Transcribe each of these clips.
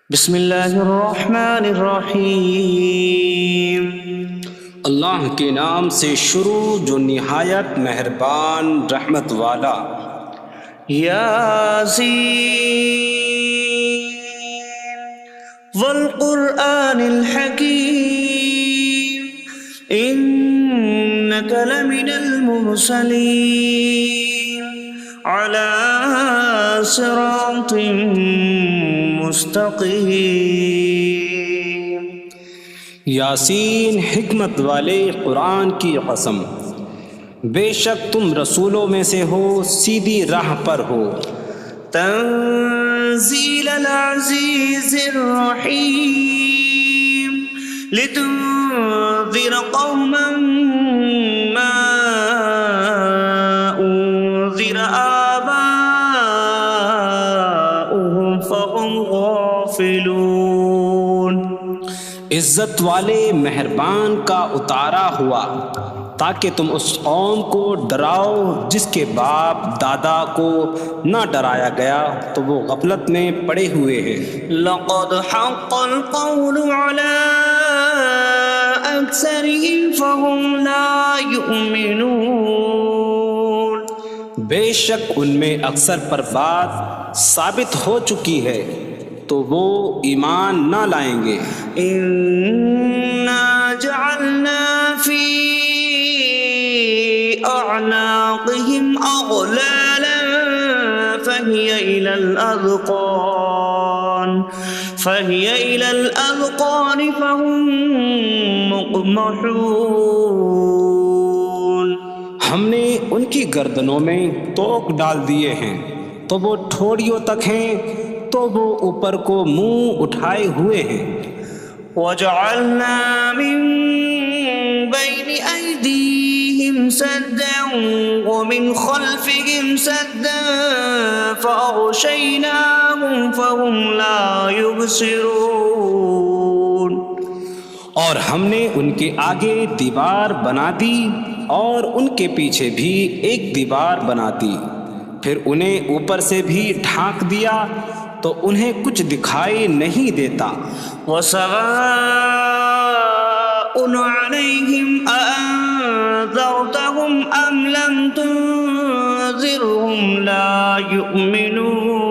بسم اللہ الرحمن الرحیم۔ اللہ کے نام سے شروع جو نہایت مہربان رحمت والا۔ یاسین والقرآن الحکیم انک لمن المرسلین علی صراط مستقیم۔ یاسین حکمت والے قرآن کی قسم، بے شک تم رسولوں میں سے ہو، سیدھی راہ پر ہو۔ تنزیل العزیز الرحیم لتنذر قوما ما انذر آباؤهم فهم غافلون۔ عزت والے مہربان کا اتارا ہوا تاکہ تم اس قوم کو ڈراؤ جس کے باپ دادا کو نہ ڈرایا گیا تو وہ غفلت میں پڑے ہوئے ہیں۔ لقد حق القول على أكثرهم فهم لا يؤمنون۔ بے شک ان میں اکثر پر بات ثابت ہو چکی ہے تو وہ ایمان نہ لائیں گے۔ إنا جعلنا في أعناقهم أغلالا فهي إلى الأذقان فهم مقمحون۔ ہم نے ان کی گردنوں میں توق ڈال دیے ہیں تو وہ ٹھوڑیوں تک ہیں، تو وہ اوپر کو منہ اٹھائے ہوئے ہیں۔ وجعلنا من بين أيديهم سدا ومن خلفهم سدا فأغشيناهم فهم لا يبصرون۔ اور ہم نے ان کے آگے دیوار بنا دی اور ان کے پیچھے بھی ایک دیوار بنا دی، پھر انہیں اوپر سے بھی ڈھانک دیا تو انہیں کچھ دکھائی نہیں دیتا۔ وسواء عليهم أأنذرتهم أم لم تنذرهم لا يؤمنون۔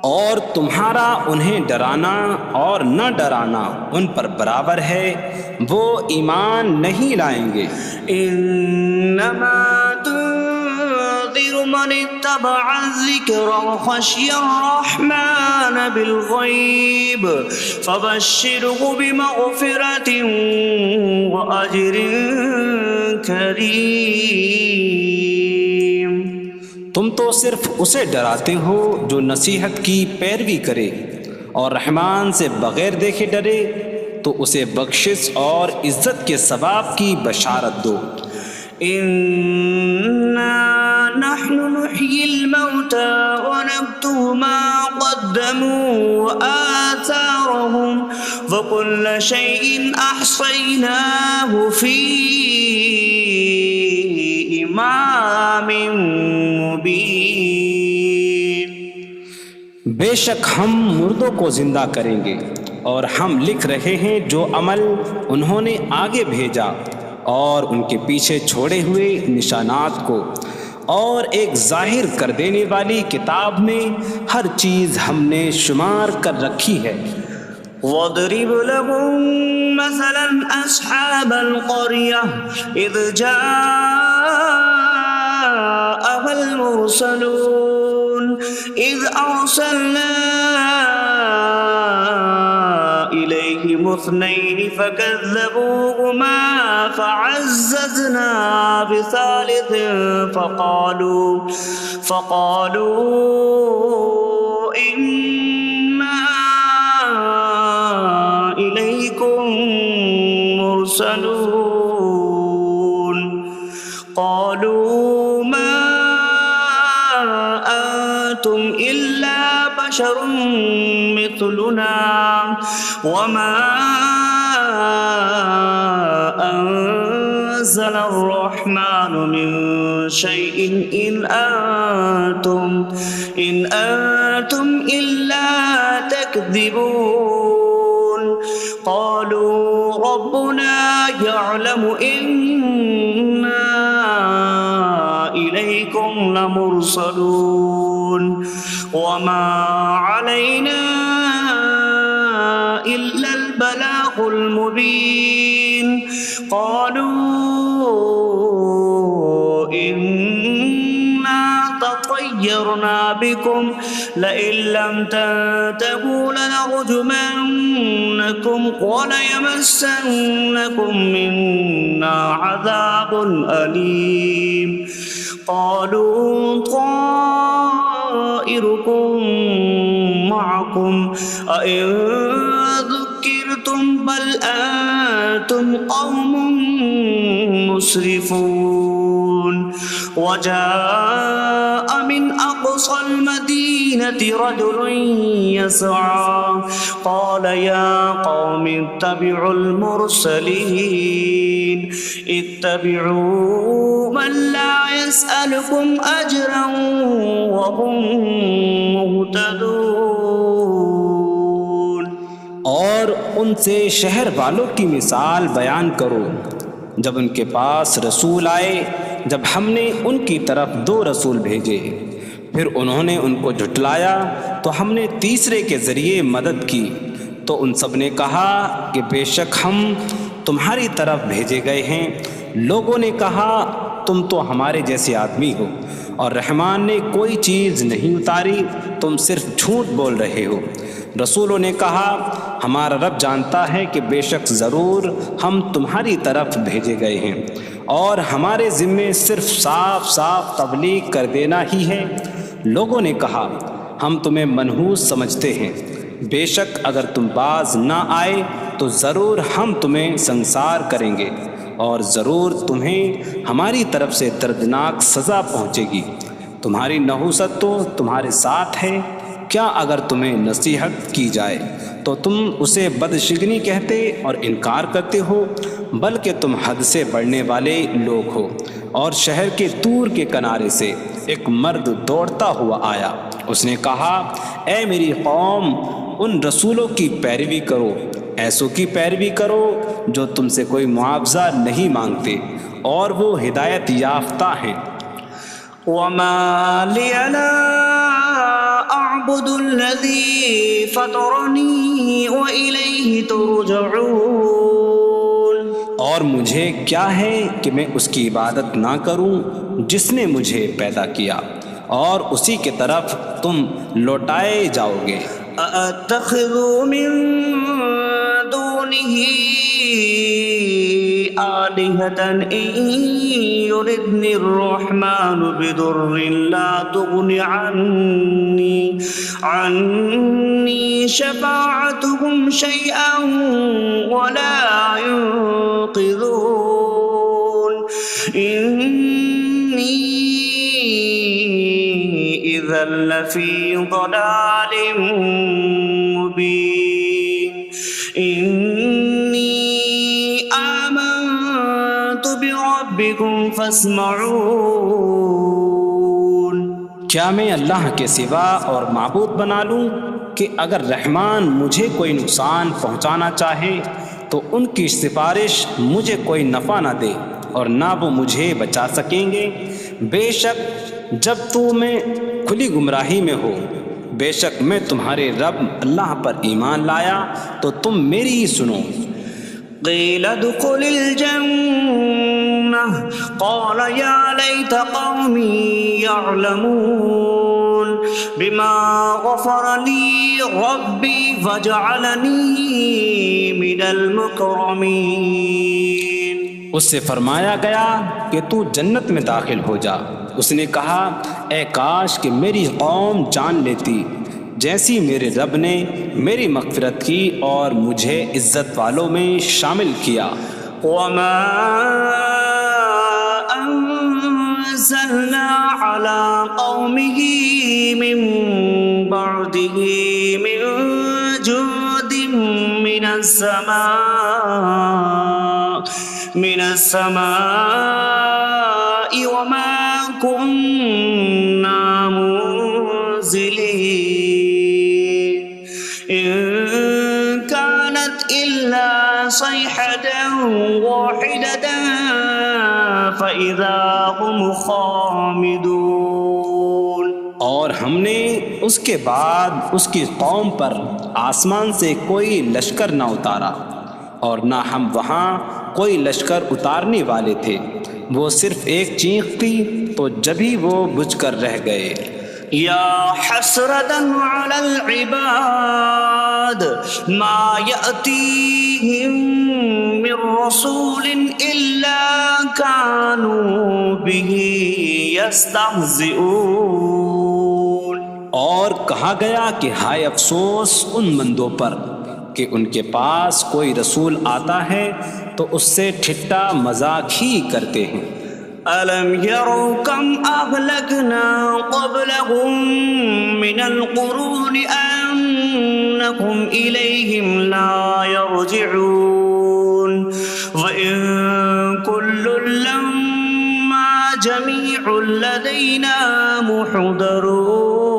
اور تمہارا انہیں ڈرانا اور نہ ڈرانا ان پر برابر ہے، وہ ایمان نہیں لائیں گے۔ انما تنذر من اتبع الذکر وخشی الرحمن بالغیب فبشره بمغفرة واجر کریم۔ تم تو صرف اسے ڈراتے ہو جو نصیحت کی پیروی کرے اور رحمان سے بغیر دیکھے ڈرے، تو اسے بخشش اور عزت کے ثواب کی بشارت دو۔ انا نحن نحيي الموتى ونكتب ما قدموا وآثارهم وكل شيء أحصيناه في إمام مبين۔ بے شک ہم مردوں کو زندہ کریں گے اور ہم لکھ رہے ہیں جو عمل انہوں نے آگے بھیجا اور ان کے پیچھے چھوڑے ہوئے نشانات کو، اور ایک ظاہر کر دینے والی کتاب میں ہر چیز ہم نے شمار کر رکھی ہے۔ وَاضْرِبْ لَهُم مَّثَلًا أَصْحَابَ الْقَرْيَةِ إِذْ جَاءَهَا الْمُرْسَلُونَ إِذْ أَرْسَلْنَا إِلَيْهِمُ اثْنَيْنِ فَكَذَّبُوهُمَا فَعَزَّزْنَا بِثَالِثٍ فَقَالُوا إِنَّا إِلَيْكُمْ مُرْسَلُونَ۔ قَالُوا مَا أَنتُمْ إِلَّا بَشَرٌ مِثْلُنَا وَمَا أَنتُمْ نزل الرحمن من شيء إن أنتم إلا تكذبون قالوا ربنا يعلم إنا إليكم لمرسلون وما علينا إلا البلاغ المبين قالوا إنا تطيرنا بكم لئن لم تنتهوا لنرجمنكم وليمسنكم منا عذاب أليم قالوا طائركم معكم أئن ذكرتم بل أنتم قوم مسرفون وجاء من أقصى المدينة رجل يسعى قال يا قوم اتبعوا المرسلين اتبعوا من لا يسألكم أجرا وهم مهتدون اور ان سے شہر والوں کی مثال بیان کرو جب ان کے پاس رسول آئے جب ہم نے ان کی طرف 2 رسول بھیجے پھر انہوں نے ان کو جھٹلایا تو ہم نے تیسرے کے ذریعے مدد کی تو ان سب نے کہا کہ بے شک ہم تمہاری طرف بھیجے گئے ہیں لوگوں نے کہا تم تو ہمارے جیسے آدمی ہو اور رحمان نے کوئی چیز نہیں اتاری تم صرف جھوٹ بول رہے ہو رسولوں نے کہا ہمارا رب جانتا ہے کہ بے شک ضرور ہم تمہاری طرف بھیجے گئے ہیں اور ہمارے ذمے صرف صاف صاف تبلیغ کر دینا ہی ہے لوگوں نے کہا ہم تمہیں منحوس سمجھتے ہیں بے شک اگر تم باز نہ آئے تو ضرور ہم تمہیں سنسار کریں گے اور ضرور تمہیں ہماری طرف سے دردناک سزا پہنچے گی تمہاری نحوست تو تمہارے ساتھ ہے کیا اگر تمہیں نصیحت کی جائے تو تم اسے بدشگنی کہتے اور انکار کرتے ہو بلکہ تم حد سے بڑھنے والے لوگ ہو اور شہر کے دور کے کنارے سے ایک مرد دوڑتا ہوا آیا اس نے کہا اے میری قوم ان رسولوں کی پیروی کرو ایسوں کی پیروی کرو جو تم سے کوئی معاوضہ نہیں مانگتے اور وہ ہدایت یافتہ ہیں وما لي لا أعبد الذي فطرني وإليه ترجعون اور مجھے کیا ہے کہ میں اس کی عبادت نہ کروں جس نے مجھے پیدا کیا اور اسی کی طرف تم لوٹائے جاؤ گے أأتخذ من دونه آلهة إن يردني الرحمن بضر لا تغن عني شفاعتهم شيئا ولا ينقذون إني إذا لفي ضلال مبين إني آمنت بربكم فاسمعون کیا میں اللہ کے سوا اور معبود بنا لوں کہ اگر رحمان مجھے کوئی نقصان پہنچانا چاہے تو ان کی سفارش مجھے کوئی نفع نہ دے اور نہ وہ مجھے بچا سکیں گے بے شک جب میں کھلی گمراہی میں ہو بے شک میں تمہارے رب اللہ پر ایمان لایا تو تم میری ہی سنو قيل ادخل الجنة قال يا ليت قومي يعلمون بما غفر لي ربي فجعلني من المكرمين اس سے فرمایا گیا کہ تو جنت میں داخل ہو جا اس نے کہا اے کاش کہ میری قوم جان لیتی جیسی میرے رب نے میری مغفرت کی اور مجھے عزت والوں میں شامل کیا وما أنزلنا على قومه من بعده من جود من السماء من السماء وما كنا منزلين إن كانت إلا صيحة واحدة فإذا هم خامدون۔ اور ہم نے اس کے بعد اس کی قوم پر آسمان سے کوئی لشکر نہ اتارا، اور نہ ہم وہاں کوئی لشکر اتارنے والے تھے، وہ صرف ایک چیخ تھی تو جبھی وہ بجھ کر رہ گئے۔ یا حسرة على العباد ما يأتيهم من رسول إلا كانوا به يستهزئون۔ اور کہا گیا کہ ہائے افسوس ان بندوں پر کہ ان کے پاس کوئی رسول آتا ہے تو اس سے ٹھٹا مذاق ہی کرتے ہیں۔ أَلَمْ يَرَوْا كَمْ أَهْلَكْنَا قَبْلَهُمْ مِنَ الْقُرُونِ أَنَّكُمْ إِلَيْهِمْ لَا يَرْجِعُونَ وَإِن كُلٌّ لَّمَّا جَمِيعٌ لَّدَيْنَا مُحْضَرُونَ۔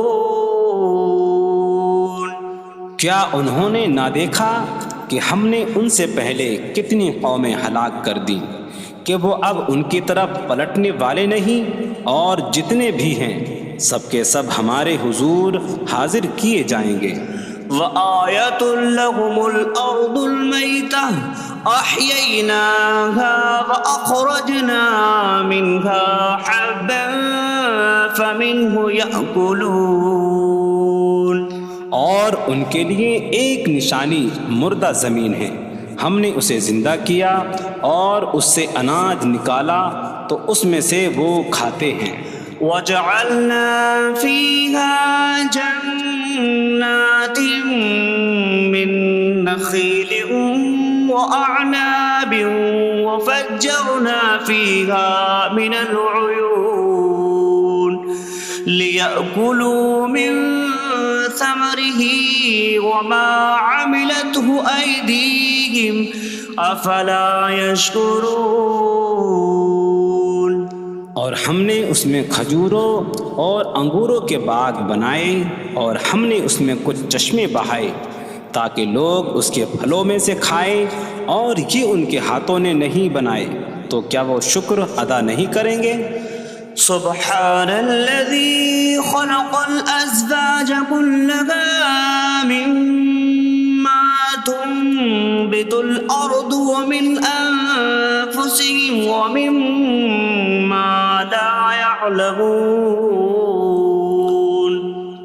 کیا انہوں نے نہ دیکھا کہ ہم نے ان سے پہلے کتنی قومیں ہلاک کر دیں کہ وہ اب ان کی طرف پلٹنے والے نہیں، اور جتنے بھی ہیں سب کے سب ہمارے حضور حاضر کیے جائیں گے۔ وَآيَةٌ لَّهُمُ الْأَرْضُ الْمَيْتَةُ أَحْيَيْنَاهَا وَأَخْرَجْنَا مِنْهَا حَبًّا فَمِنْهُ يَأْكُلُونَ۔ اور ان کے لیے ایک نشانی مردہ زمین ہے، ہم نے اسے زندہ کیا اور اس سے اناج نکالا تو اس میں سے وہ کھاتے ہیں۔ وَجَعَلْنَا فِيهَا جَنَّاتٍ مِّن نَّخِيلٍ وَأَعْنَابٍ وَفَجَّرْنَا فِيهَا مِنَ الْعُيُونِ لِيَأْكُلُوا مِن ثَمَرِهِ وَمَا عَمِلَتْهُ أَيْدِيهِمْ أَفَلَا يَشْكُرُونَ۔ اور ہم نے اس میں کھجوروں اور انگوروں کے باغ بنائے، اور ہم نے اس میں کچھ چشمے بہائے تاکہ لوگ اس کے پھلوں میں سے کھائیں، اور یہ ان کے ہاتھوں نے نہیں بنائے، تو کیا وہ شکر ادا نہیں کریں گے؟ سبحان الذي خلق الأزواج كلها مما تنبت الأرض ومن أنفسهم ومما لا يعلمون۔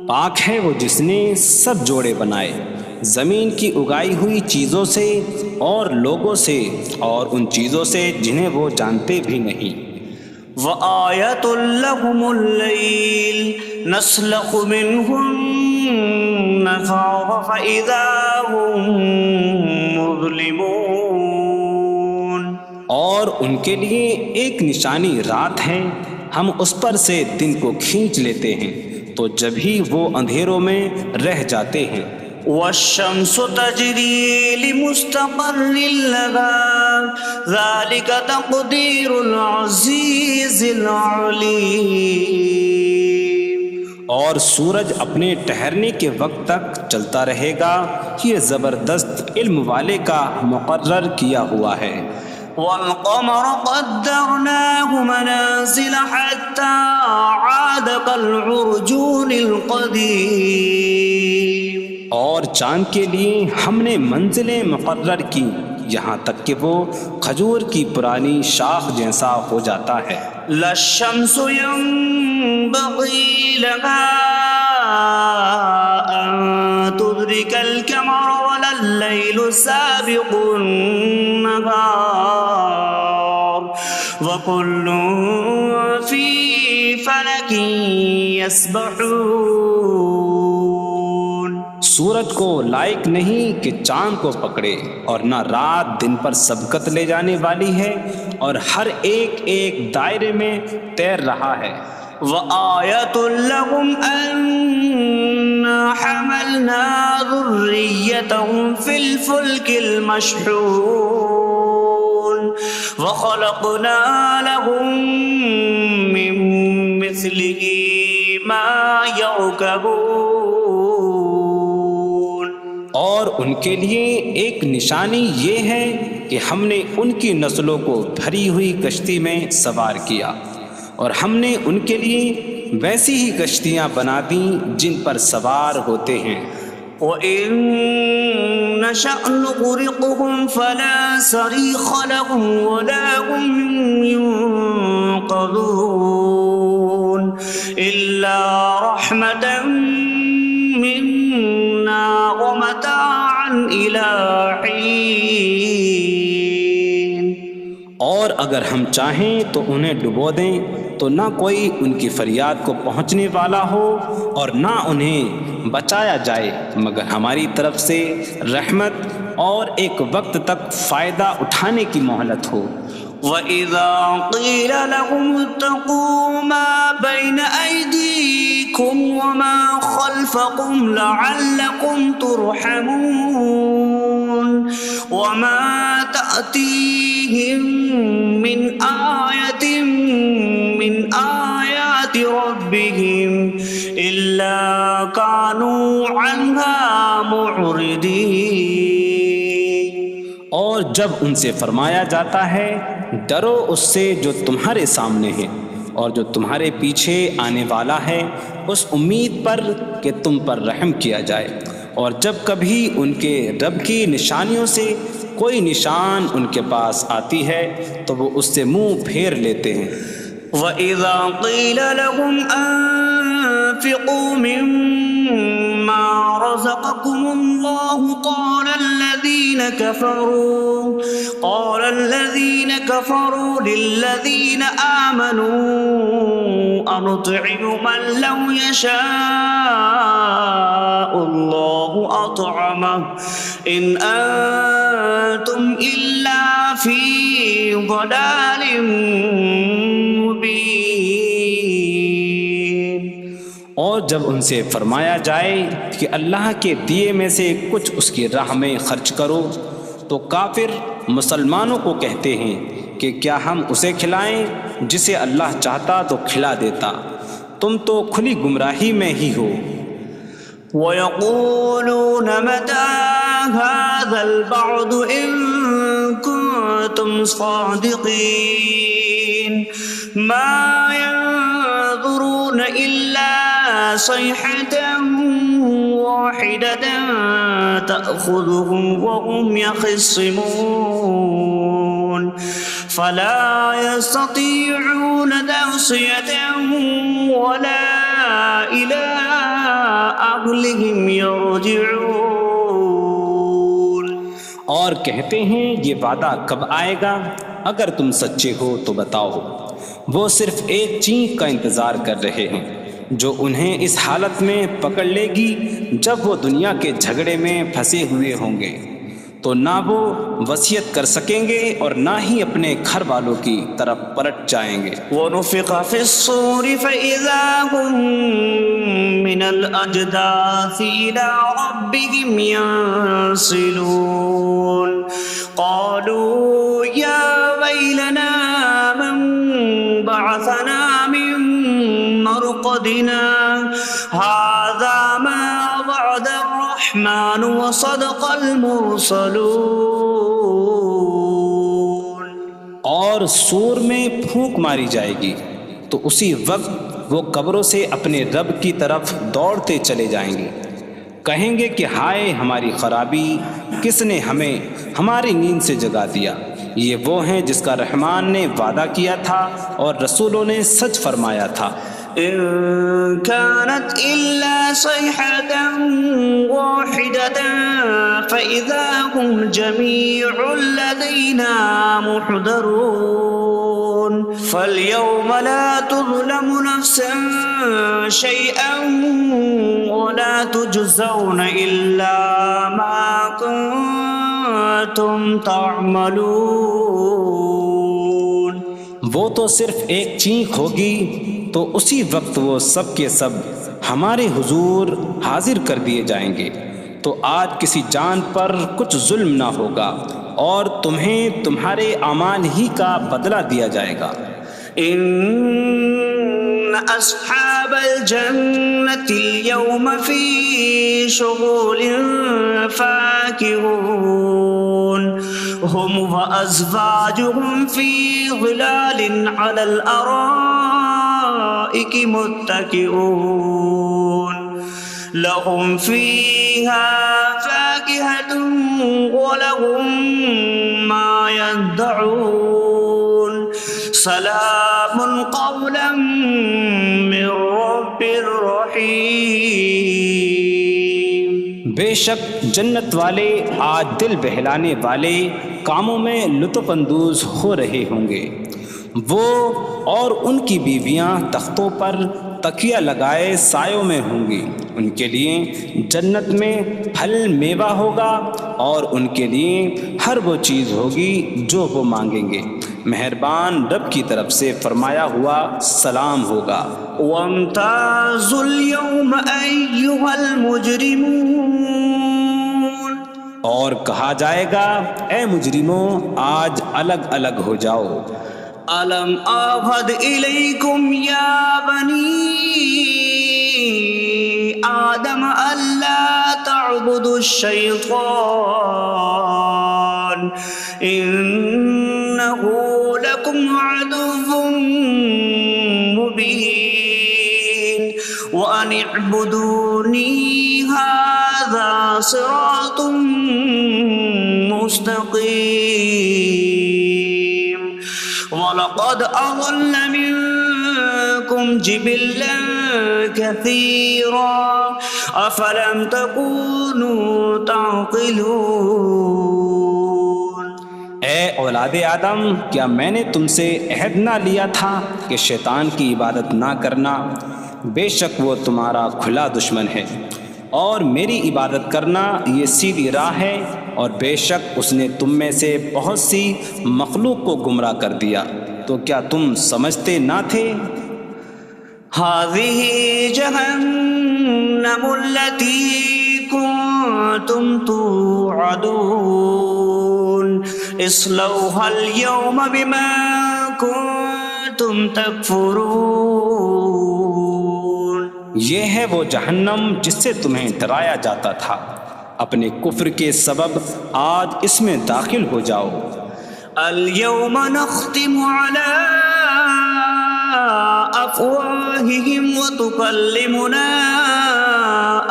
پاک ہے وہ جس نے سب جوڑے بنائے زمین کی اگائی ہوئی چیزوں سے اور لوگوں سے اور ان چیزوں سے جنہیں وہ جانتے بھی نہیں۔ وَآيَةٌ لَّهُمُ اللَّيْلُ نَسْلَخُ مِنْهُ النَّهَارَ فَإِذَا هُم مُظْلِمُونَ۔ اور ان کے لیے ایک نشانی رات ہے، ہم اس پر سے دن کو کھینچ لیتے ہیں تو جبھی وہ اندھیروں میں رہ جاتے ہیں۔ وَالشَّمْسُ تَجْرِي لِمُسْتَقَرٍّ لَّهَا ذَلِكَ تَقْدِيرُ الْعَزِيزِ الْعَلِيمِ۔ اور سورج اپنے ٹھہرنے کے وقت تک چلتا رہے گا، یہ زبردست علم والے کا مقرر کیا ہوا ہے۔ وَالْقَمَرَ قَدَّرْنَاهُ مَنَازِلَ حَتَّى عَادَ كَالْعُرْجُونِ الْقَدِيمِ۔ اور چاند کے لیے ہم نے منزلیں مقرر کی یہاں تک کہ وہ کھجور کی پرانی شاخ جیسا ہو جاتا ہے۔ لا الشمس ينبغي لها أن تدرك القمر ولا الليل سابق النهار وكل في فلك يسبحون۔ سورج کو لائق نہیں کہ چاند کو پکڑے، اور نہ رات دن پر سبقت لے جانے والی ہے، اور ہر ایک ایک دائرے میں تیر رہا ہے۔ وَآيَةٌ لَّهُمْ أَنَّا حَمَلْنَا ذُرِّيَّتَهُمْ فِي الْفُلْكِ الْمَشْحُونِ۔ وخلقنا لهم من مثله ما يركبون. اور ان کے لیے ایک نشانی یہ ہے کہ ہم نے ان کی نسلوں کو بھری ہوئی کشتی میں سوار کیا، اور ہم نے ان کے لیے ویسی ہی کشتیاں بنا دیں جن پر سوار ہوتے ہیں. وَإِن نَّشَأْ نُغْرِقْهُمْ فَلَا صَرِيخَ لَهُمْ وَلَا هُمْ يُنقَذُونَ إِلَّا رَحْمَةً مِّنَّا وَمَتَاعًا إِلَىٰ حِينٍ. اور اگر ہم چاہیں تو انہیں ڈبو دیں تو نہ کوئی ان کی فریاد کو پہنچنے والا ہو اور نہ انہیں بچایا جائے مگر ہماری طرف سے رحمت اور ایک وقت تک فائدہ اٹھانے کی مہلت ہو. وَإِذَا قِيلَ لَهُمُ اتَّقُوا مَا بَيْنَ أَيْدِيكُمْ وَمَا خَلْفَكُمْ لَعَلَّكُمْ تُرْحَمُونَ وَمَا تَأْتِيهِم مِّنْ آيَةٍ مِّنْ آيَاتِ رَبِّهِمْ إِلَّا كَانُوا عَنْهَا مُعْرِضِينَ. اور جب ان سے فرمایا جاتا ہے ڈرو اس سے جو تمہارے سامنے ہے اور جو تمہارے پیچھے آنے والا ہے، اس امید پر کہ تم پر رحم کیا جائے، اور جب کبھی ان کے رب کی نشانیوں سے کوئی نشان ان کے پاس آتی ہے تو وہ اس سے منہ پھیر لیتے ہیں. وَإِذَا قِيلَ لَهُمْ أَنفِقُوا مِمَّا رَزَقَكُمُ اللَّهُ قَالَ الَّذِينَ كَفَرُوا لِلَّذِينَ آمَنُوا أَنُطْعِمُ مَن لَّوْ يَشَاءُ اللَّهُ أَطْعَمَهُ إِنْ أَنتُمْ إِلَّا فِي ضَلَالٍ مبین. اور جب ان سے فرمایا جائے کہ اللہ کے دیے میں سے کچھ اس کی راہ میں خرچ کرو تو کافر مسلمانوں کو کہتے ہیں کہ کیا ہم اسے کھلائیں جسے اللہ چاہتا تو کھلا دیتا، تم تو کھلی گمراہی میں ہی ہو. وَيَقُولُونَ مَتَىٰ هَٰذَا الْوَعْدُ إِن كُنتُمْ صَادِقِينَ مَا يَنظُرُونَ إِلَّا صَيْحَةً وَاحِدَةً تَأْخُذُهُمْ وَهُمْ يَخِصِّمُونَ فَلَا يَسْتَطِيعُونَ تَوْصِيَةً وَلَا إِلَىٰ أَهْلِهِمْ يَرْجِعُونَ. اور کہتے ہیں یہ وعدہ کب آئے گا؟ اگر تم سچے ہو تو بتاؤ. وہ صرف ایک چینک کا انتظار کر رہے ہیں جو انہیں اس حالت میں پکڑ لے گی جب وہ دنیا کے جھگڑے میں پھنسے ہوئے ہوں گے، تو نہ وہ وصیت کر سکیں گے اور نہ ہی اپنے گھر والوں کی طرف پلٹ جائیں گے. وَنُفِخَ فِي الصُّورِ فَإِذَا هُم مِّنَ الْأَجْدَاثِ إِلَىٰ رَبِّهِمْ يَنسِلُونَ قَالُوا يَا وَيْلَنَا مَن بَعَثَنَا مِن مَّرْقَدِنَا هَٰذَا مَا وَعَدَ الرَّحْمَٰنُ وَصَدَقَ الْمُرْسَلُونَ. اور سور میں پھونک ماری جائے گی تو اسی وقت وہ قبروں سے اپنے رب کی طرف دوڑتے چلے جائیں گے، کہیں گے کہ ہائے ہماری خرابی، کس نے ہمیں ہماری نیند سے جگا دیا. یہ وہ ہیں جس کا رحمان نے وعدہ کیا تھا اور رسولوں نے سچ فرمایا تھا. إن كانت إلا صيحة واحدة فإذا هم جميع لدينا محضرون. فاليوم لا تظلم نفس شيئا ولا تجزون إلا ما كنتم تعملون. وہ تو صرف ایک چینک ہوگی تو اسی وقت وہ سب کے سب ہمارے حضور حاضر کر دیے جائیں گے، تو آج کسی جان پر کچھ ظلم نہ ہوگا اور تمہیں تمہارے اعمال ہی کا بدلہ دیا جائے گا۔ إن أصحاب الجنة اليوم في شغل فاكهون هم وأزواجهم في ظلال على الأرائك متكئون لهم فيها فاكهة ولهم ما يدعون سلام قولا من رب رحیم۔ بے شک جنت والے آج دل بہلانے والے کاموں میں لطف اندوز ہو رہے ہوں گے۔ وہ اور ان کی بیویاں تختوں پر تکیہ لگائے سایوں میں ہوں گی۔ ان کے لیے جنت میں پھل میوہ ہوگا اور ان کے لیے ہر وہ چیز ہوگی جو وہ مانگیں گے۔ مہربان رب کی طرف سے فرمایا ہوا سلام ہوگا۔ وامتازوا اليوم أيها المجرمون، اور کہا جائے گا اے مجرموں آج الگ الگ ہو جاؤ۔ ألم أعهد إليكم يا بني آدم ألا تعبدوا الشيطان إنه لكم عدو مبين وأن اعبدوني هذا صراط مستقيم وَلَقَدْ أَضَلَّ مِنكُمْ جِبِلًّا كَثِيرًا أَفَلَمْ تَكُونُوا تَعْقِلُونَ۔ اے اولاد آدم، کیا میں نے تم سے عہد نہ لیا تھا کہ شیطان کی عبادت نہ کرنا؟ بے شک وہ تمہارا کھلا دشمن ہے، اور میری عبادت کرنا یہ سیدھی راہ ہے، اور بے شک اس نے تم میں سے بہت سی مخلوق کو گمراہ کر دیا، تو کیا تم سمجھتے نہ تھے؟ هذه جهنم التي كنتم توعدون اصلوها اليوم بما كنتم تكفرون۔ یہ ہے وہ جہنم جس سے تمہیں ڈرایا جاتا تھا، اپنے کفر کے سبب آج اس میں داخل ہو جاؤ۔ اليوم نختم على أفواههم وتكلمنا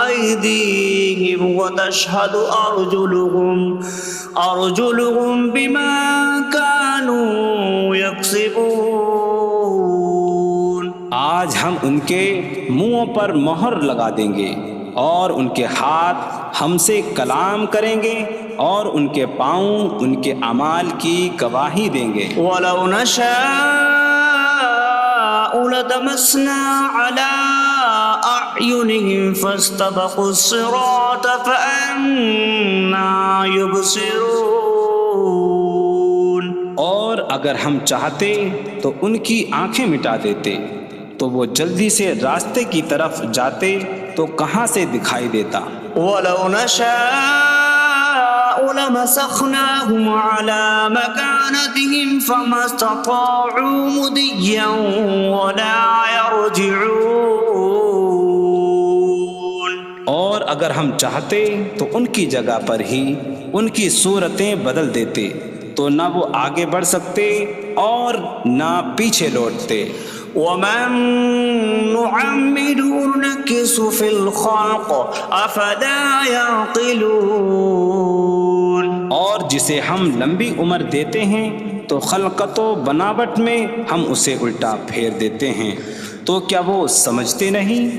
أيديهم وتشهد أرجلهم بما كانوا يكسبون۔ آج ہم ان کے منہوں پر مہر لگا دیں گے، اور ان کے ہاتھ ہم سے کلام کریں گے، اور ان کے پاؤں ان کے اعمال کی گواہی دیں گے۔ وَلَوْ نَشَاءُ لَطَمَسْنَا عَلَىٰ أَعْيُنِهِمْ فَاسْتَبَقُوا الصِّرَاطَ فَأَنَّىٰ يُبْصِرُونَ۔ اور اگر ہم چاہتے تو ان کی آنکھیں مٹا دیتے، تو وہ جلدی سے راستے کی طرف جاتے تو کہاں سے دکھائی دیتا۔ وَلَوْ نَشَاءُ لَمَسَخْنَاهُمْ عَلَىٰ مَكَانَتِهِمْ فَمَا اسْتَطَاعُوا مُضِيًّا وَلَا يَرْجِعُونَ۔ اور اگر ہم چاہتے تو ان کی جگہ پر ہی ان کی صورتیں بدل دیتے، تو نہ وہ آگے بڑھ سکتے اور نہ پیچھے لوٹتے۔ وَمَن نُّعَمِّرْهُ نُنَكِّسْهُ فِي الْخَلْقِ أَفَلَا يَعْقِلُونَ۔ اور جسے ہم لمبی عمر دیتے ہیں تو خلقت و بناوٹ میں ہم اسے الٹا پھیر دیتے ہیں، تو کیا وہ سمجھتے نہیں؟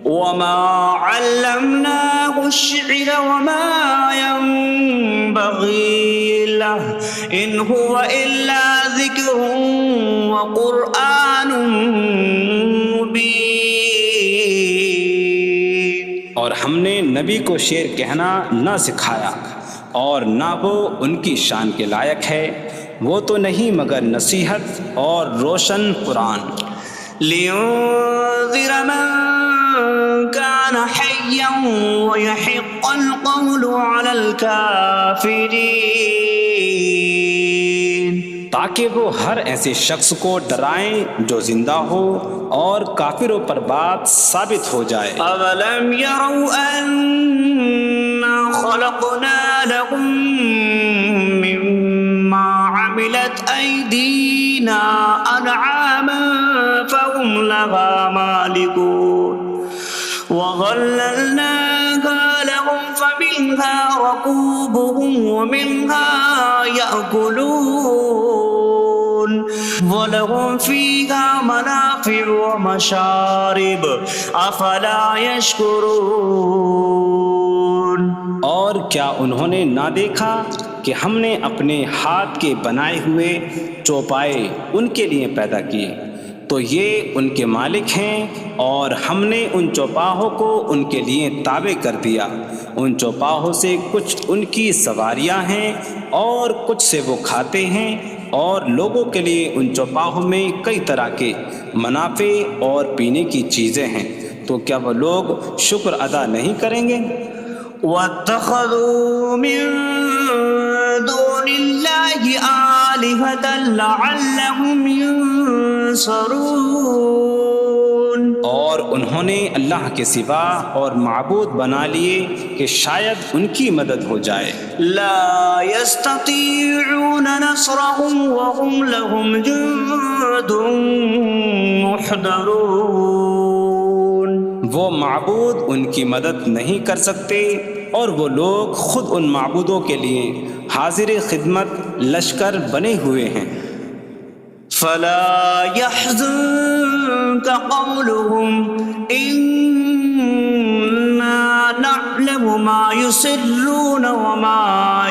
وَمَا عَلَّمْنَاهُ الشِّعْرَ وَمَا يَنبَغِي لَهُ إِنْ هُوَ إِلَّا ذِكْرٌ وَقُرْآنٌ مُّبِينٌ۔ اور ہم نے نبی کو شعر کہنا نہ سکھایا، اور نہ وہ ان کی شان کے لائق ہے، وہ تو نہیں مگر نصیحت اور روشن قرآن۔ لِيُنذِرَ مَن كَانَ حَيًّا حيا ويحق القول على الكافرين تاکہ وہ ہر ایسے شخص کو ڈرائیں جو زندہ ہو اور کافروں پر بات ثابت ہو جائے۔ أولم يروا أنا خلقنا لهم مما عملت أيدينا أنعاما فهم لها مالكون وظللناها لهم فمنها ركوبهم ومنها يأكلون وَلَهُمْ فِيهَا مَنَافِعُ وَمَشَارِبُ أَفَلَا يَشْكُرُونَ۔ اور کیا انہوں نے نہ دیکھا کہ ہم نے اپنے ہاتھ کے بنائے ہوئے چوپائے ان کے لیے پیدا کیے، تو یہ ان کے مالک ہیں، اور ہم نے ان چوپاہوں کو ان کے لیے تابع کر دیا۔ ان چوپاہوں سے کچھ ان کی سواریاں ہیں اور کچھ سے وہ کھاتے ہیں، اور لوگوں کے لیے ان چوپاہوں میں کئی طرح کے منافع اور پینے کی چیزیں ہیں، تو کیا وہ لوگ شکر ادا نہیں کریں گے؟ وَاتَّخَذُوا مِن دُونِ اللَّهِ آلِهَةً لَعَلَّهُمْ يُنصَرُونَ۔ اور انہوں نے اللہ کے سوا اور معبود بنا لیے کہ شاید ان کی مدد ہو جائے۔ لا يستطيعون نصرهم وهم لهم جند محضرون۔ وہ معبود ان کی مدد نہیں کر سکتے، اور وہ لوگ خود ان معبودوں کے لیے حاضر خدمت لشکر بنے ہوئے ہیں۔ فلا يحزنك قولهم إنا نعلم ما يسرون وما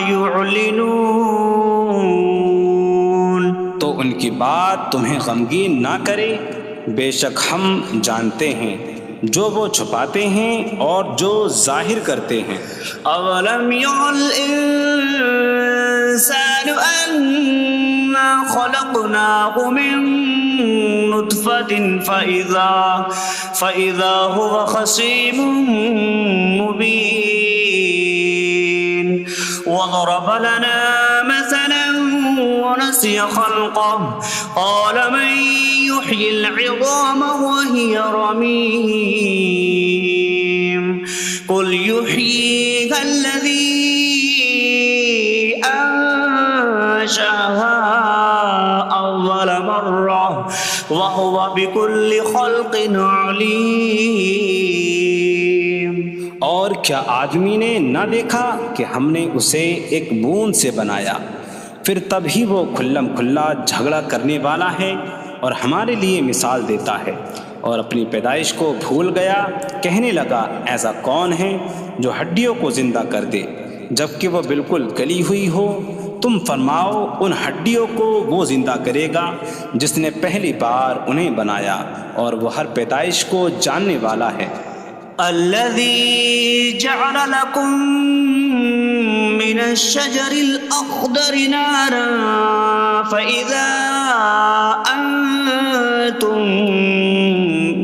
يعلنون۔ تو ان کی بات تمہیں غمگین نہ کرے، بے شک ہم جانتے ہیں جو وہ چھپاتے ہیں اور جو ظاہر کرتے ہیں۔ اولم ير الانسان انا خلقناه من نطفة فإذا هو خصيم مبين وضرب لنا مثلا ونسي خلقه قال من يحيي العظام وهي رميم قل يحييها الذي أنشأها أول مرة وهو بكل خلق عليم۔ اور کیا آدمی نے نہ دیکھا کہ ہم نے اسے ایک بوند سے بنایا، پھر تب ہی وہ کھلم کھلا جھگڑا کرنے والا ہے اور ہمارے لیے مثال دیتا ہے، اور اپنی پیدائش کو بھول گیا، کہنے لگا ایسا کون ہے جو ہڈیوں کو زندہ کر دے جبکہ وہ بالکل گلی ہوئی ہو؟ تم فرماؤ ان ہڈیوں کو وہ زندہ کرے گا جس نے پہلی بار انہیں بنایا، اور وہ ہر پیدائش کو جاننے والا ہے۔ الذي جعل لكم من الشجر الأخضر نارا فإذا أنتم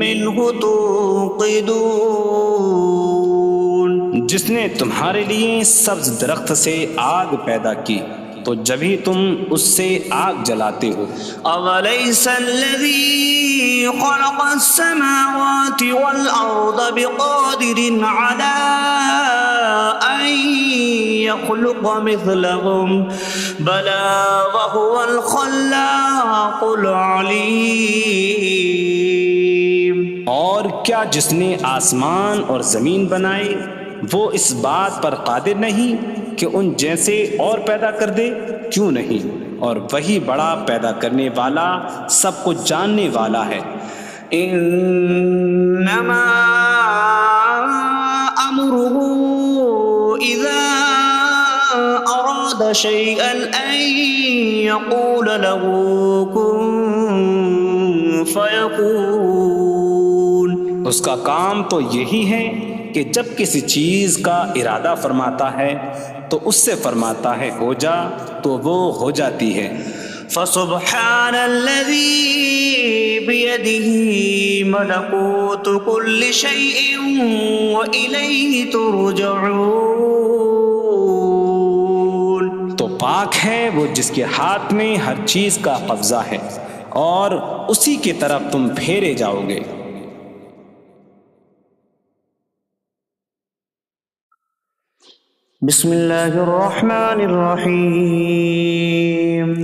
منه توقدون۔ جس نے تمہارے لیے سبز درخت سے آگ پیدا کی تو جبھی تم اس سے آگ جلاتے ہو۔ أَوَلَيْسَ الَّذِي خَلَقَ السَّمَاوَاتِ وَالْأَرْضَ بِقَادِرٍ عَلَىٰ أَن يَخْلُقَ مِثْلَهُم بَلَىٰ وَهُوَ الْخَلَّاقُ الْعَلِيمُ۔ اور کیا جس نے آسمان اور زمین بنائے وہ اس بات پر قادر نہیں کہ ان جیسے اور پیدا کر دے؟ کیوں نہیں، اور وہی بڑا پیدا کرنے والا سب کچھ جاننے والا ہے۔ انما امره اذا اراد شيئا ان يقول له كن فيكون۔ اس کا کام تو یہی ہے کہ جب کسی چیز کا ارادہ فرماتا ہے تو اس سے فرماتا ہے ہو جا، تو وہ ہو جاتی ہے۔ فسبحان الذي بيده ملكوت كل شيء وإليه ترجعون. تو پاک ہے وہ جس کے ہاتھ میں ہر چیز کا قبضہ ہے اور اسی کی طرف تم پھیرے جاؤ گے. بسم اللہ الرحمن الرحیم.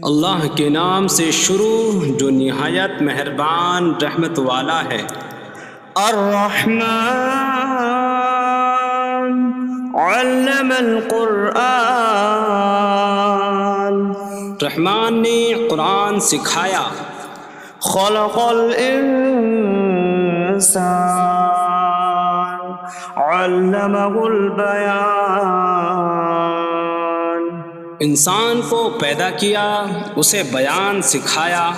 اللہ کے نام سے شروع جو نہایت مہربان رحمت والا ہے. الرحمن علم القرآن. رحمان نے قرآن سکھایا. خلق الانسان علمہ البیان. انسان کو پیدا کیا اسے بیان سکھایا.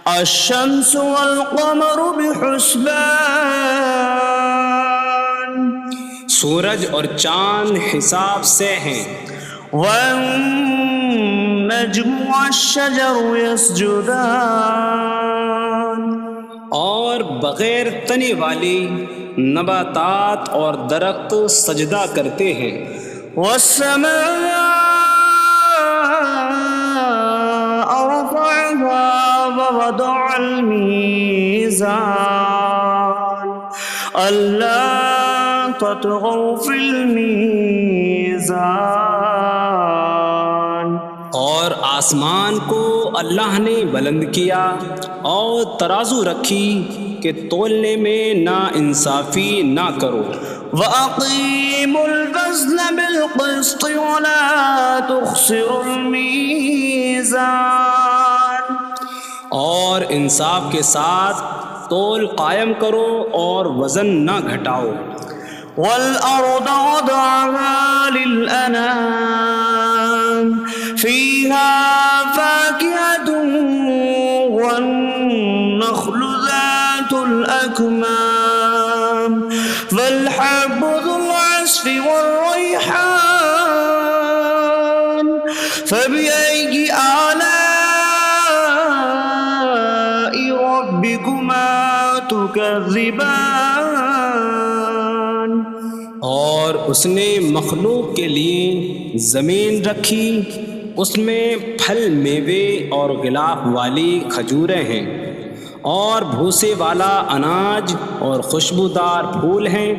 الشمس والقمر بحسبان. سورج اور چاند حساب سے ہیں. والنجم والشجر يسجدان. اور بغیر تنے والی نباتات اور درخت سجدہ کرتے ہیں. والسماء رفعها ووضع الميزان ألا تطغوا في الميزان. اور آسمان کو اللہ نے بلند کیا اور ترازو رکھی کہ تولنے میں نا انصافی نہ کرو. وَأَقِيمُوا الْوَزْنَ بِالْقِسْطِ وَلَا تُخْسِرُوا الْمِيزَانَ. اور انصاف کے ساتھ تول قائم کرو اور وزن نہ گھٹاؤ. وَالْأَرْضَ وَضَعَهَا لِلْأَنَامِ فِيهَا فَاكِهَةٌ وَالنَّخْلُ ذَاتُ الْأَكْمَامِ وَالْحَبُّ ذُو الْعَصْفِ وَالرَّيْحَانُ فَبِأَيِّ آلَاءِ رَبِّكُمَا تُكَذِّبَانِ. اور اس نے مخلوق کے لیے زمین رکھی، اس میں پھل میوے اور غلاف والی کھجوریں ہیں اور بھوسے والا اناج اور خوشبودار پھول ہیں.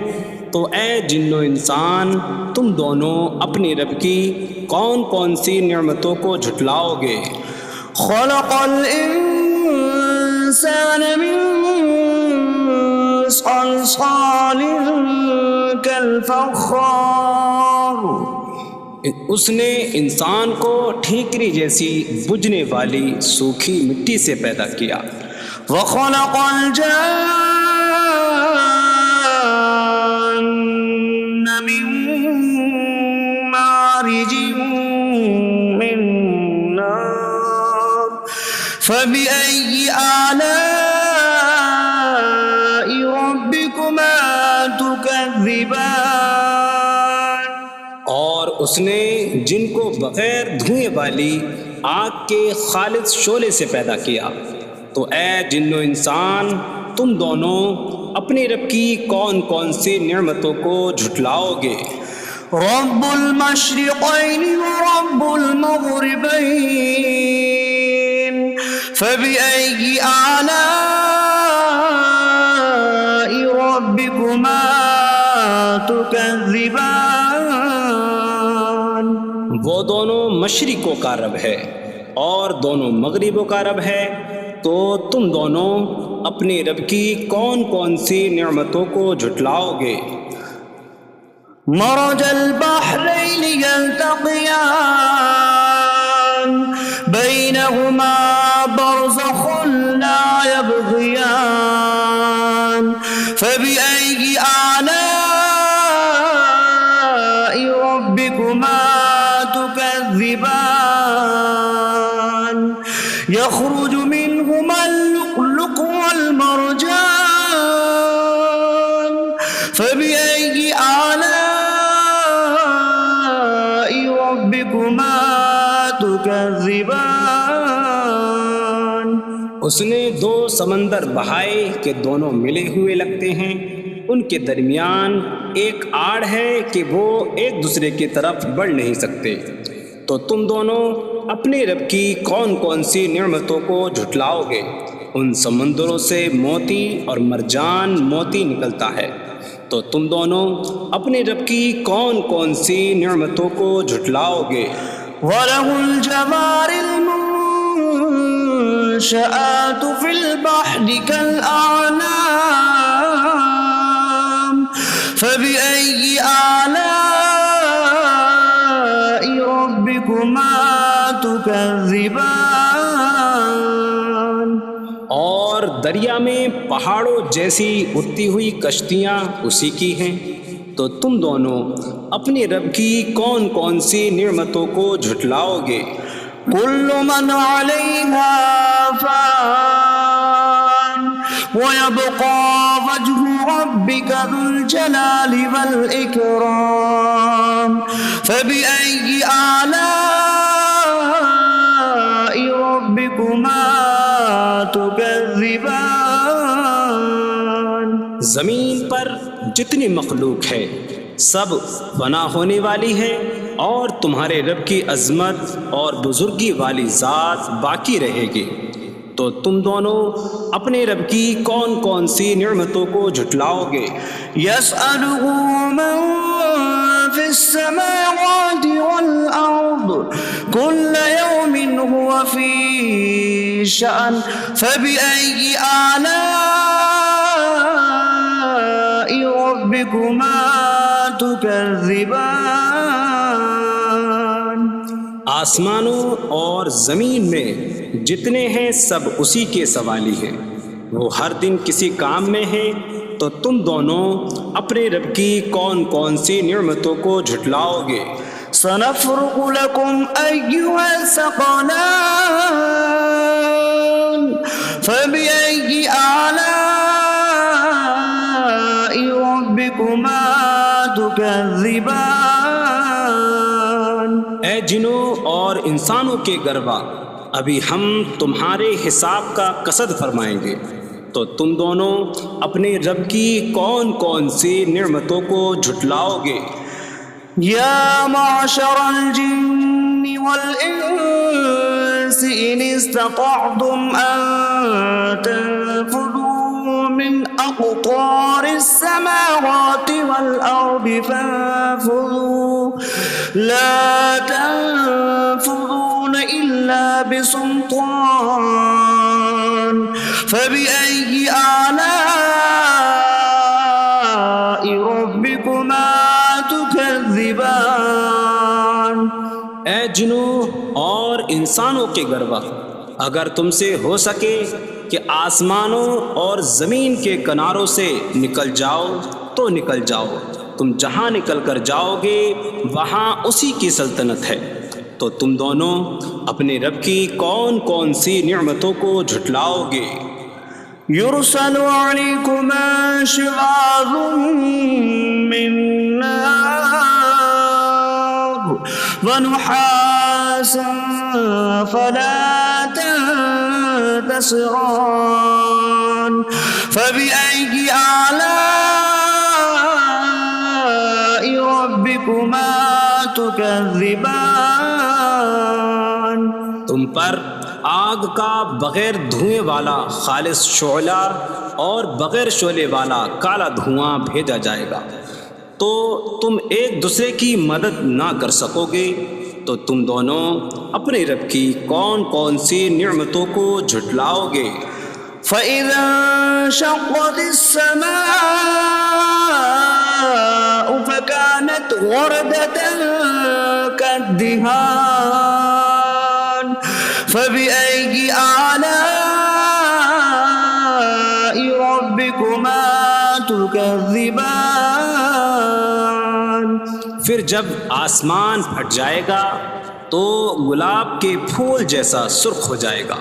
تو اے جن و انسان تم دونوں اپنی رب کی کون کون سی نعمتوں کو جھٹلاؤ گے. خلق الانسان من صلصال کالفخار. اس نے انسان کو ٹھیکری جیسی بجھنے والی سوکھی مٹی سے پیدا کیا. وخلق الجان من مارج من نار فبأي آلاء ربكما تكذبان. اور اس نے جن کو بغیر دھوئیں والی آگ کے خالص شعلے سے پیدا کیا. تو اے جن و انسان تم دونوں اپنی رب کی کون کون سی نعمتوں کو جھٹلاؤ گے. رب المشرقین ورب المغربین فبأي آلاء ربكما تكذبان. وہ دونوں مشرقوں کا رب ہے اور دونوں مغربوں کا رب ہے. تو تم دونوں اپنی رب کی کون کون سی نعمتوں کو جھٹلاؤ گے. مرج البحرین یلتقیان بینہما برزخ لا یبغیان فبأي آلاء ربكما تكذبان. يخرج منهما اللؤلؤ والمرجان فبأي آلاء ربكما تكذبان. اس نے دو سمندر بہائے کہ دونوں ملے ہوئے لگتے ہیں، ان کے درمیان ایک آڑ ہے کہ وہ ایک دوسرے کی طرف بڑھ نہیں سکتے، تو تم دونوں اپنے رب کی کون کون سی نعمتوں کو جھٹلاؤ گے؟ ان سمندروں سے موتی اور مرجان موتی نکلتا ہے، تو تم دونوں اپنے رب کی کون کون سی نعمتوں کو جھٹلاؤ گے؟ وَلَهُ الْجَوَارِ الْمُنشَآتُ فِي الْبَحْرِ كَالْأَعْلَامِ فَبِأَيِّ آلَاءِ رَبِّكُمَا تُكَذِّبَانِ؟ اور دریا میں پہاڑوں جیسی اڑتی ہوئی کشتیاں اسی کی ہیں، تو تم دونوں اپنے رب کی کون کون سی نعمتوں کو جھٹلاؤ گے؟ كُلُّ مَنْ عَلَيْهَا فَانٍ وَيَبْقَى وَجْهُ رَبِّكَ ذُو الْجَلَالِ وَالْإِكْرَامِ فَبِأَيِّ آلَاءِ رَبِّكُمَا تُكَذِّبَانِ؟ زمین پر جتنی مخلوق ہے سب فنا ہونے والی ہے، اور تمہارے رب کی عظمت اور بزرگی والی ذات باقی رہے گی، تو تم دونوں اپنے رب کی کون کون سی نعمتوں کو جھٹلاؤ گے؟ يَسْأَلُهُ مَن فِي السَّمَاوَاتِ وَالْأَرْضِ كُلَّ يَوْمٍ هُوَ فِي شَأْنٍ فَبِأَيِّ آلَاءِ رَبِّكُمَا تُكَذِّبَانِ؟ آسمانوں اور زمین میں جتنے ہیں سب اسی کے سوالی ہیں، وہ ہر دن کسی کام میں ہیں، تو تم دونوں اپنے رب کی کون کون سی نعمتوں کو جھٹلاؤ گے؟ سَنَفْرُغُ لَكُمْ أَيُّهَ الثَّقَلَانِ فَبِأَيِّ آلَاءِ رَبِّكُمَا تُكَذِّبَانِ؟ اے جنوں اور انسانوں کے گروہ، ابھی ہم تمہارے حساب کا قصد فرمائیں گے، تو تم دونوں اپنے رب کی کون کون سی نعمتوں کو جھٹلاؤ گے؟ يَا مَعْشَرَ الْجِنِّ وَالْإِنسِ إِنِ اسْتَطَعْتُمْ أَن تَنفُذُوا مِنْ أَقْطَارِ السَّمَاوَاتِ وَالْأَرْضِ فَانفُذُوا لَا تَنفُذُونَ إِلَّا بِسُلْطَانٍ فَبِأَيِّ آلَاءِ رَبِّكُمَا تُكَذِّبَانِ؟ اے جنوں اور انسانوں کے گروہ، اگر تم سے ہو سکے کہ آسمانوں اور زمین کے کناروں سے نکل جاؤ تو نکل جاؤ، تم جہاں نکل کر جاؤ گے وہاں اسی کی سلطنت ہے، تو تم دونوں اپنے رب کی کون کون سی نعمتوں کو جھٹلاؤ گے؟ يُرْسَلُ عَلَيْكُمَا شِوَاظٌ مِّن نَّارٍ وَنُحَاسٌ فَلَا تَنتَصِرَانِ فَبِأَيِّ آلَاءِ رَبِّكُمَا تُكَذِّبَانِ؟ تم پر آگ کا بغیر دھوئیں والا خالص شعلہ اور بغیر شعلے والا کالا دھواں بھیجا جائے گا، تو تم ایک دوسرے کی مدد نہ کر سکو گے، تو تم دونوں اپنے رب کی کون کون سی نعمتوں کو جھٹلاؤ گے؟ فَإِذَا انشَقَّتِ السَّمَاءُ فَكَانَتْ وَرْدَةً كَالدِّهَانِ فَبِأَيِّ آلَاءِ رَبِّكُمَا تُكَذِّبَانِ؟ پھر جب آسمان پھٹ جائے گا تو گلاب کے پھول جیسا سرخ ہو جائے گا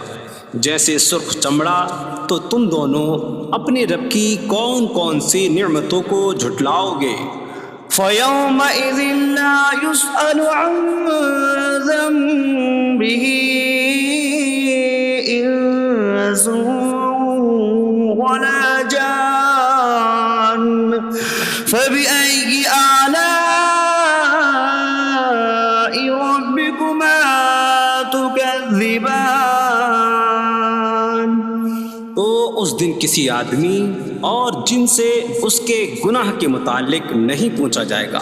جیسے سرخ چمڑا، تو تم دونوں اپنے رب کی کون کون سی نعمتوں کو جھٹلاؤ گے؟ فَيَوْمَئِذٍ لَا يُسْأَلُ عَن ذَنبِهِ ولا جان فبأي آلاء ربكما تكذبان. تو اس دن کسی آدمی اور جن سے اس کے گناہ کے متعلق نہیں پوچھا جائے گا.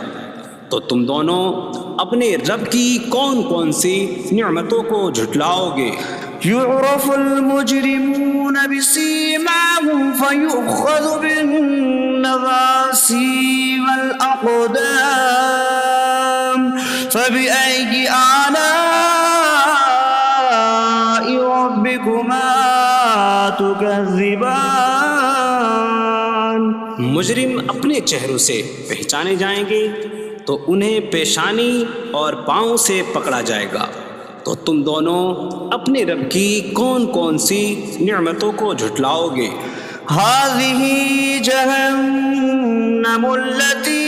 تو تم دونوں اپنے رب کی کون کون سی نعمتوں کو جھٹلاؤ گے؟ يعرف المجرمون بسيماهم فيؤخذ بالنواصي والأقدام فبأي آلاء ربكما تكذبان. مجرم اپنے چہروں سے پہچانے جائیں گے تو انہیں پیشانی اور پاؤں سے پکڑا جائے گا. تو تم دونوں اپنے رب کی کون کون سی نعمتوں کو جھٹلاؤ گے؟ هذه جهنم التي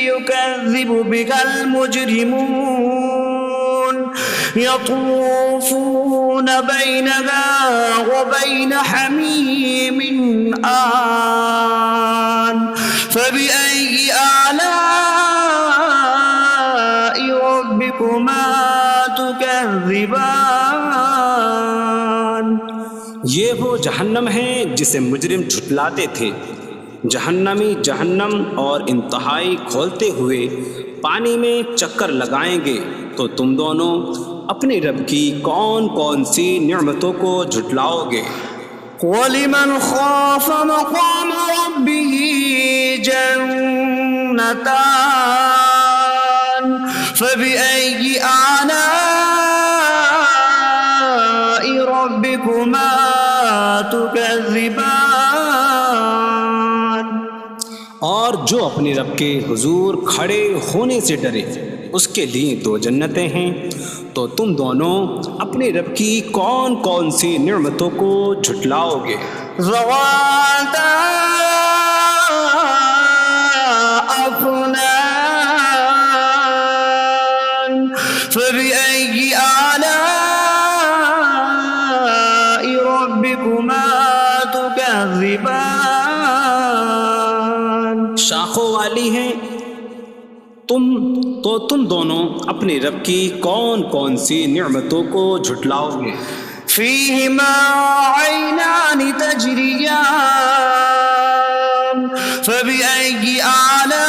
يكذب بها المجرمون يطوفون بينها وبين حميم آن فبأي آلاء ربكما تكذبان. یہ وہ جہنم ہے جسے مجرم جھٹلاتے تھے. جہنمی جہنم اور انتہائی کھولتے ہوئے پانی میں چکر لگائیں گے. تو تم دونوں اپنے رب کی کون کون سی نعمتوں کو جھٹلاؤ گے؟ وَلِمَنْ خَافَ مَقَامَ رَبِّهِ جَنَّتَانِ فَبِأَيِّ آلَاءِ رَبِّكُمَا تُكَذِّبَانِ. اور جو اپنے رب کے حضور کھڑے ہونے سے ڈرے اس کے لیے 2 جنتیں ہیں. تو تم دونوں اپنے رب کی کون کون سی نعمتوں کو جھٹلاؤ گے؟ ذواتا افنان فبأي آلاء ربكما تكذبان. شاخوں والی ہیں. تم دونوں اپنے رب کی کون کون سی نعمتوں کو جھٹلاؤ گے؟ فيهما عينان تجريان فبأي آلاء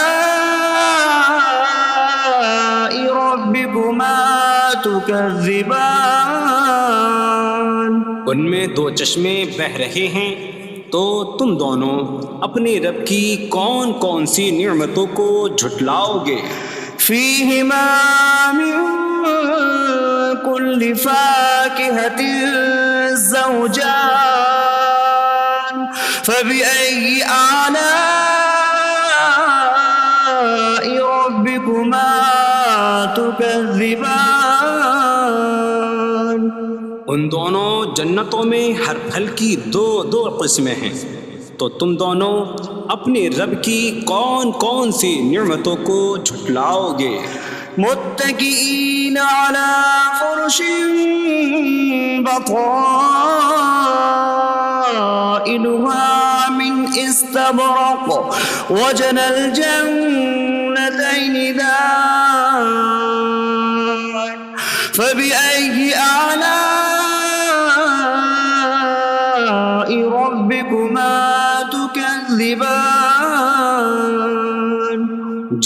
ربكما تكذبان. ان میں 2 چشمے بہہ رہے ہیں. تو تم دونوں اپنے رب کی کون کون سی نعمتوں کو جھٹلاؤ گے؟ فيهما من كل فاكهة زوجان فبأي آلاء ربكما تكذبان. ان دونوں جنتوں میں ہر پھل کی 2 قسمیں ہیں. تو تم دونوں اپنے رب کی کون کون سی نعمتوں کو جھٹلاؤ گے؟ متكئين على فرش بطائنها من استبرق وجنى الجنتين دان فبأي آلاء ربكما تكذبان.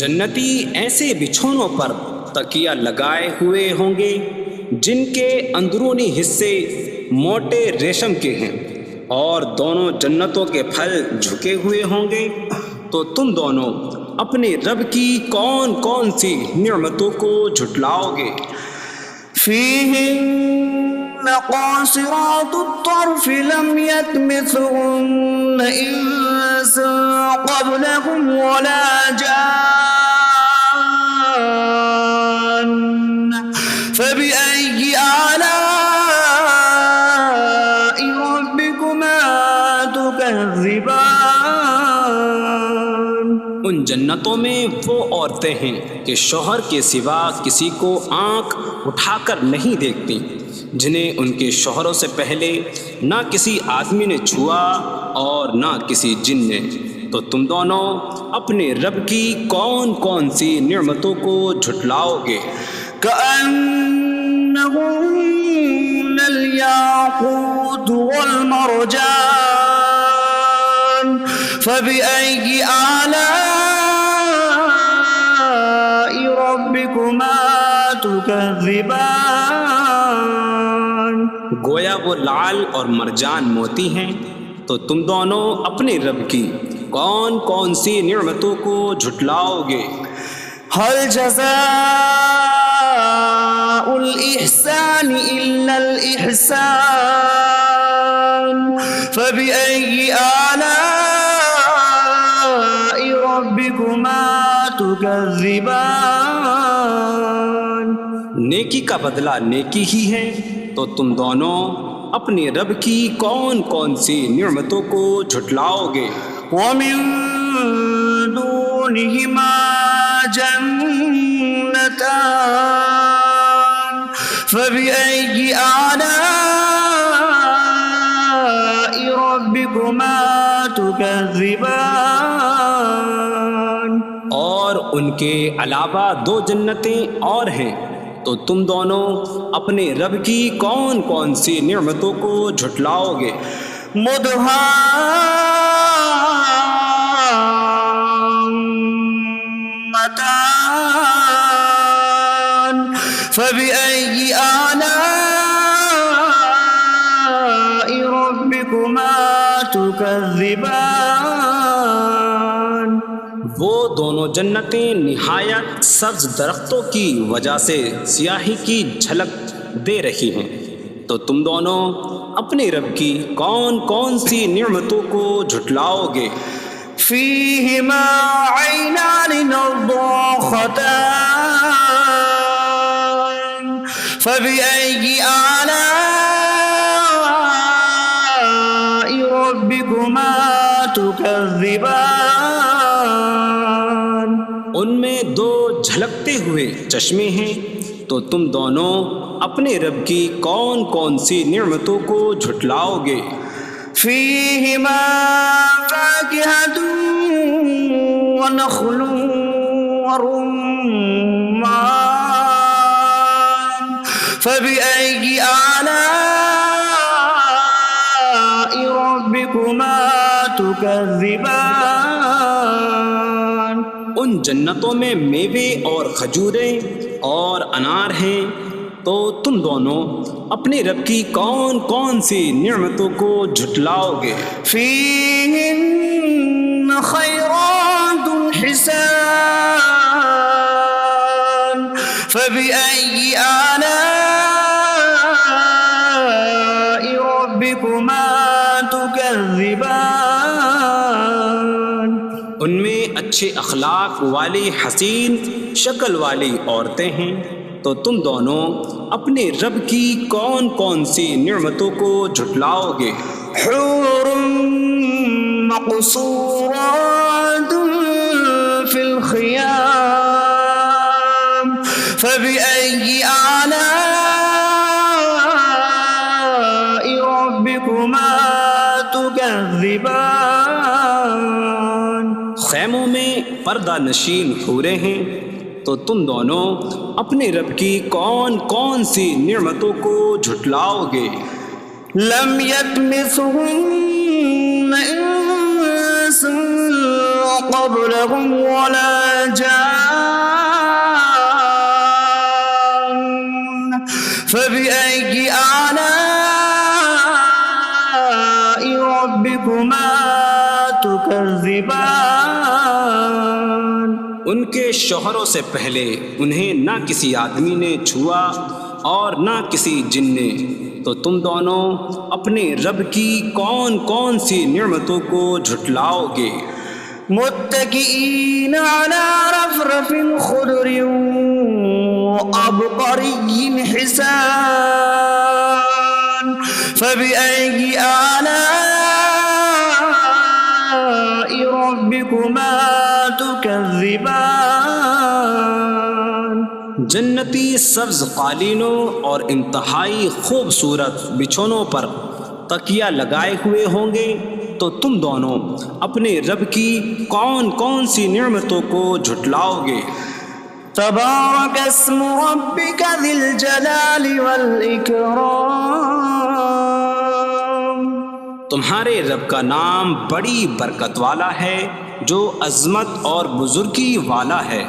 جنتی ایسے بچھونوں پر تکیہ لگائے ہوئے ہوں گے جن کے اندرونی حصے موٹے ریشم کے ہیں اور دونوں جنتوں کے پھل جھکے ہوئے ہوں گے. تو تم دونوں اپنے رب کی کون کون سی نعمتوں کو جھٹلاؤ گے؟ فيهن قاصرات الطرف لم يطمثهن إنس قبلهم ولا جان فبأي آلاء ربكما تكذبان. ان جنتوں میں وہ عورتیں ہیں کہ شوہر کے سوا کسی کو آنکھ اٹھا کر نہیں دیکھتی. جنہیں ان کے شوہروں سے پہلے نہ کسی آدمی نے چھوا اور نہ کسی جن نے، تو تم دونوں اپنے رب کی کون کون سی نعمتوں کو جھٹلاؤ گے؟ كأنهن الياقوت والمرجان فبأي آلاء ربكما تكذبان؟ گویا وہ لعل اور مرجان موتی ہیں، تو تم دونوں اپنے رب کی کون کون سی نعمتوں کو جھٹلاؤ گے؟ هل جزاء الإحسان إلا الإحسان فبأي آلاء ربكما تكذبان؟ نیکی کا بدلہ نیکی ہی ہے، تو تم دونوں اپنے رب کی کون کون سی نعمتوں کو جھٹلاؤ گے؟ ومن دونهما جنتان فبأي آلاء ربكما تكذبان؟ اور ان کے علاوہ دو جنتیں اور ہیں، تو تم دونوں اپنے رب کی کون کون سی نعمتوں کو جھٹلاؤ گے؟ مدهامتان فبأي آلاء ربكما تكذبان؟ وہ دونوں جنتیں نہایت سبز درختوں کی وجہ سے سیاہی کی جھلک دے رہی ہیں، تو تم دونوں اپنے رب کی کون کون سی نعمتوں کو جھٹلاؤ گے؟ فيهما عينان نضاختان فبأي آلاء ربكما تكذبان؟ ان میں دو جھلکتے ہوئے چشمے ہیں، تو تم دونوں اپنے رب کی کون کون سی نعمتوں کو جھٹلاؤ گے؟ فيهما فاكهة ونخل ورمان فبأي آلاء ربكما تكذبان؟ ان جنتوں میں میوے اور کھجوریں اور انار ہیں، تو تم دونوں اپنے رب کی کون کون سی نعمتوں کو جھٹلاؤ گے؟ فيهن خيرات حسان فبأي آلاء ربكما تكذبان؟ ان میں اچھے اخلاق والی حسین شکل والی عورتیں ہیں، تو تم دونوں اپنے رب کی کون کون سی نعمتوں کو جھٹلاؤ گے؟ حور مقصورات في الخيام فبأي آلاء ربكما تكذبان؟ خیموں میں پردہ نشین حوریں ہیں، تو تم دونوں اپنے رب کی کون کون سی نعمتوں کو جھٹلاؤ گے؟ لم يطمثهن انس قبلهم ولا جان فبأي آلاء ربكما تكذبان؟ ان کے شوہروں سے پہلے انہیں نہ کسی آدمی نے چھوا اور نہ کسی جن نے، تو تم دونوں اپنے رب کی کون کون سی نعمتوں کو جھٹلاؤ گے؟ متكئين على رفرف خضر وعبقري حسان فبأي آلاء ربكما تكذبان؟ جنتی سبز قالینوں اور انتہائی خوبصورت بچھونوں پر تکیہ لگائے ہوئے ہوں گے، تو تم دونوں اپنے رب کی کون کون سی نعمتوں کو جھٹلاؤ گے؟ تبارک اسم ربک ذی الجلال والاکرام، تمہارے رب کا نام بڑی برکت والا ہے، جو عظمت اور بزرگی والا ہے۔